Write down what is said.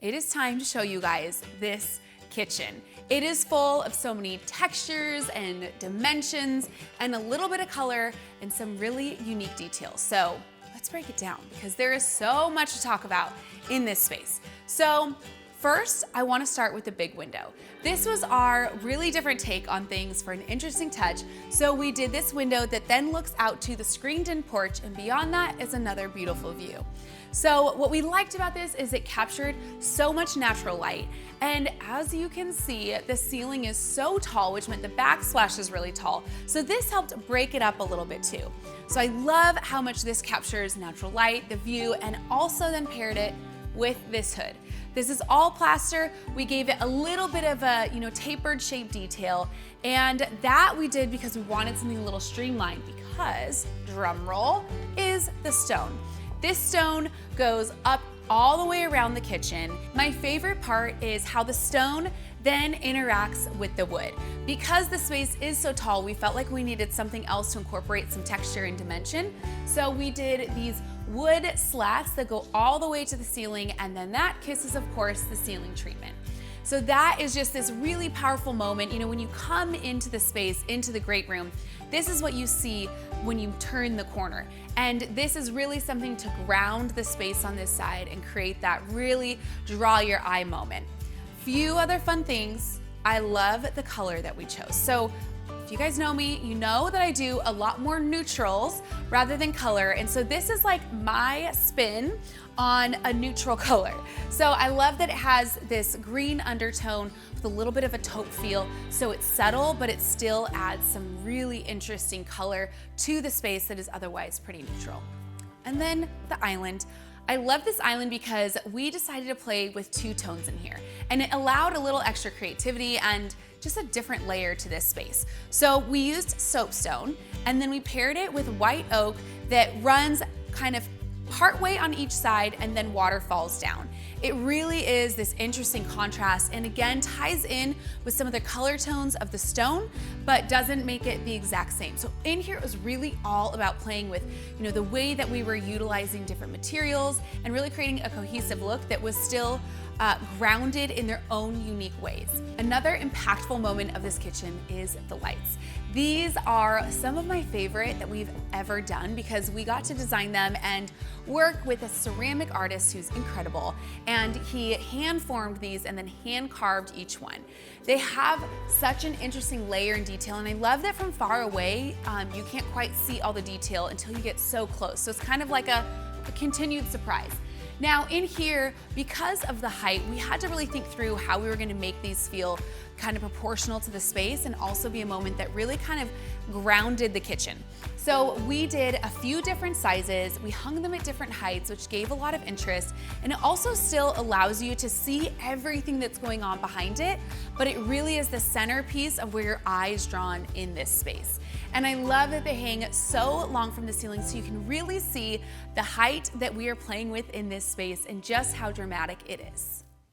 it is time to show you guys this kitchen. It is full of so many textures and dimensions and a little bit of color and some really unique details. So let's break it down because there is so much to talk about in this space. So first, I want to start with the big window. This was our really different take on things for an interesting touch. So we did this window that then looks out to the screened-in porch, and beyond that is another beautiful view. So what we liked about this is it captured so much natural light. And as you can see, the ceiling is so tall, which meant the backsplash is really tall. So this helped break it up a little bit too. So I love how much this captures natural light, the view, and also then paired it with this hood. This is all plaster. We gave it a little bit of a, tapered shape detail, and that we did because we wanted something a little streamlined because, drum roll, is the stone. This stone goes up all the way around the kitchen. My favorite part is how the stone then interacts with the wood. Because the space is so tall, we felt like we needed something else to incorporate some texture and dimension. So we did these wood slats that go all the way to the ceiling, and then that kisses, of course, the ceiling treatment. So that is just this really powerful moment. When you come into the space, into the great room, this is what you see when you turn the corner. And this is really something to ground the space on this side and create that really draw your eye moment. Few other fun things. I love the color that we chose. So if you guys know me, you know that I do a lot more neutrals rather than color. And so this is like my spin on a neutral color. So I love that it has this green undertone with a little bit of a taupe feel. So it's subtle, but it still adds some really interesting color to the space that is otherwise pretty neutral. And then the island. I love this island because we decided to play with two tones in here, and it allowed a little extra creativity and just a different layer to this space. So we used soapstone, and then we paired it with white oak that runs kind of partway on each side and then water falls down. It really is this interesting contrast, and again ties in with some of the color tones of the stone, but doesn't make it the exact same. So in here it was really all about playing with the way that we were utilizing different materials and really creating a cohesive look that was still grounded in their own unique ways. Another impactful moment of this kitchen is the lights. These are some of my favorite that we've ever done because we got to design them and work with a ceramic artist who's incredible, and he hand formed these and then hand carved each one. They have such an interesting layer and detail, and I love that from far away you can't quite see all the detail until you get so close. So it's kind of like a continued surprise. Now in here, because of the height, we had to really think through how we were going to make these feel kind of proportional to the space and also be a moment that really kind of grounded the kitchen. So we did a few different sizes, we hung them at different heights, which gave a lot of interest, and it also still allows you to see everything that's going on behind it, but it really is the centerpiece of where your eye is drawn in this space. And I love that they hang so long from the ceiling so you can really see the height that we are playing with in this space and just how dramatic it is.